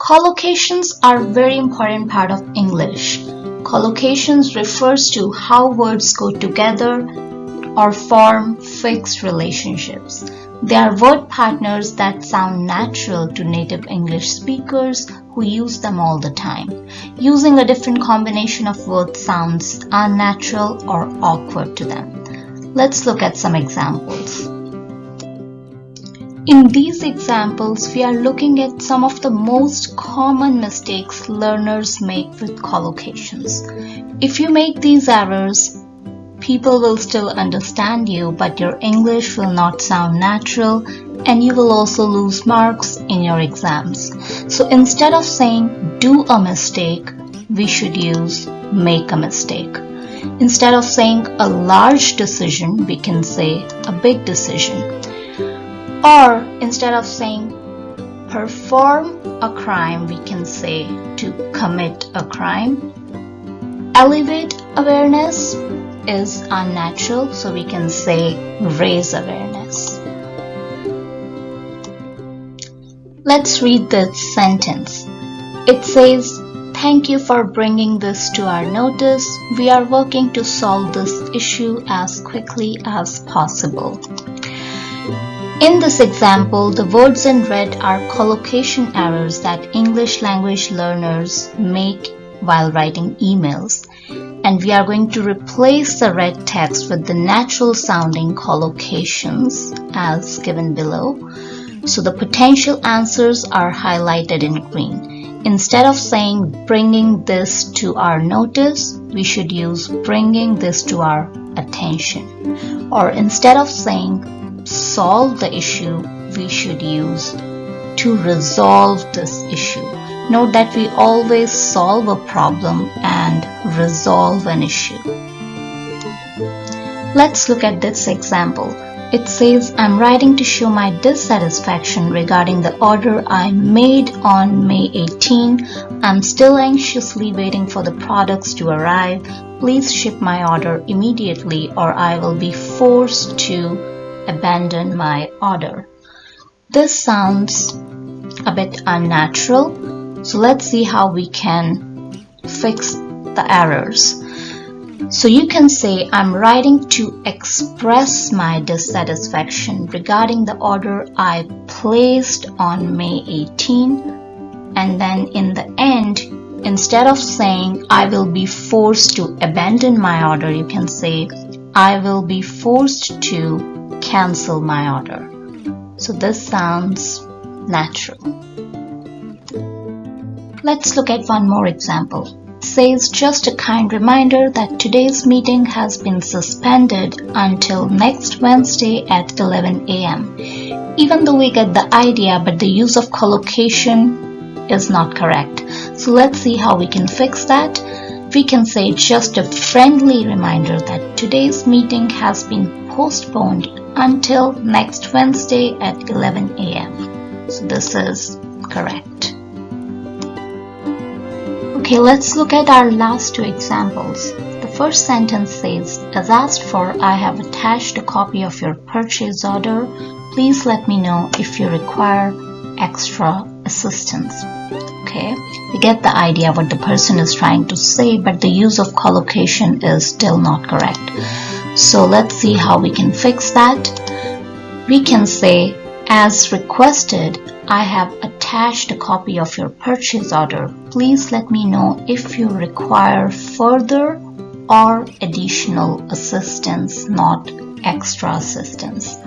Collocations are a very important part of English. Collocations refers to how words go together or form fixed relationships. They are word partners that sound natural to native English speakers who use them all the time. Using a different combination of words sounds unnatural or awkward to them. Let's look at some examples. In these examples, we are looking at some of the most common mistakes learners make with collocations. If you make these errors, people will still understand you, but your English will not sound natural and you will also lose marks in your exams. So instead of saying do a mistake, we should use make a mistake. Instead of saying a large decision, we can say a big decision. Or instead of saying perform a crime, we can say to commit a crime. Elevate awareness is unnatural, so we can say raise awareness. Let's read this sentence. It says, "Thank you for bringing this to our notice. We are working to solve this issue as quickly as possible." In this example, the words in red are collocation errors that English language learners make while writing emails. And we are going to replace the red text with the natural sounding collocations as given below. So the potential answers are highlighted in green. Instead of saying bringing this to our notice, we should use bringing this to our attention. Or instead of saying solve the issue, we should use to resolve this issue. Note that we always solve a problem and resolve an issue. Let's look at this example. It says, "I'm writing to show my dissatisfaction regarding the order I made on May 18. I'm still anxiously waiting for the products to arrive. Please ship my order immediately or I will be forced to abandon my order." This sounds a bit unnatural. So let's see how we can fix the errors. So you can say, "I'm writing to express my dissatisfaction regarding the order I placed on May 18. And then in the end, instead of saying, "I will be forced to abandon my order," you can say, "I will be forced to cancel my order." So this sounds natural. Let's look at one more example. It says, "Just a kind reminder that today's meeting has been suspended until next Wednesday at 11 a.m. Even though we get the idea, but the use of collocation is not correct. So let's see how we can fix that. We can say just a friendly reminder that today's meeting has been postponed until next Wednesday at 11 a.m. So this is correct. Okay, let's look at our last two examples. The first sentence says, "As asked for, I have attached a copy of your purchase order. Please let me know if you require extra assistance." Okay, we get the idea what the person is trying to say, but the use of collocation is still not correct. So let's see how we can fix that. We can say, "As requested, I have attached a copy of your purchase order. Please let me know if you require further or additional assistance, not extra assistance."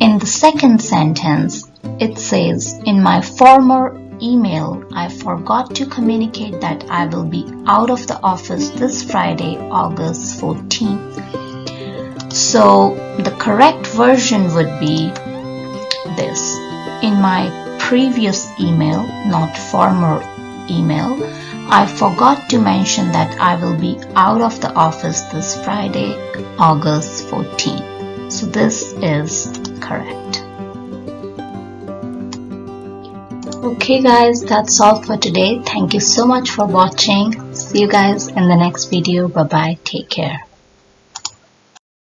In the second sentence, it says, "In my former email, I forgot to communicate that I will be out of the office this Friday, August 14th. So the correct version would be this. In my previous email, not former email, I forgot to mention that I will be out of the office this Friday, August 14th. So this is correct. Okay guys, that's all for today. Thank you so much for watching. See you guys in the next video. Bye bye. Take care.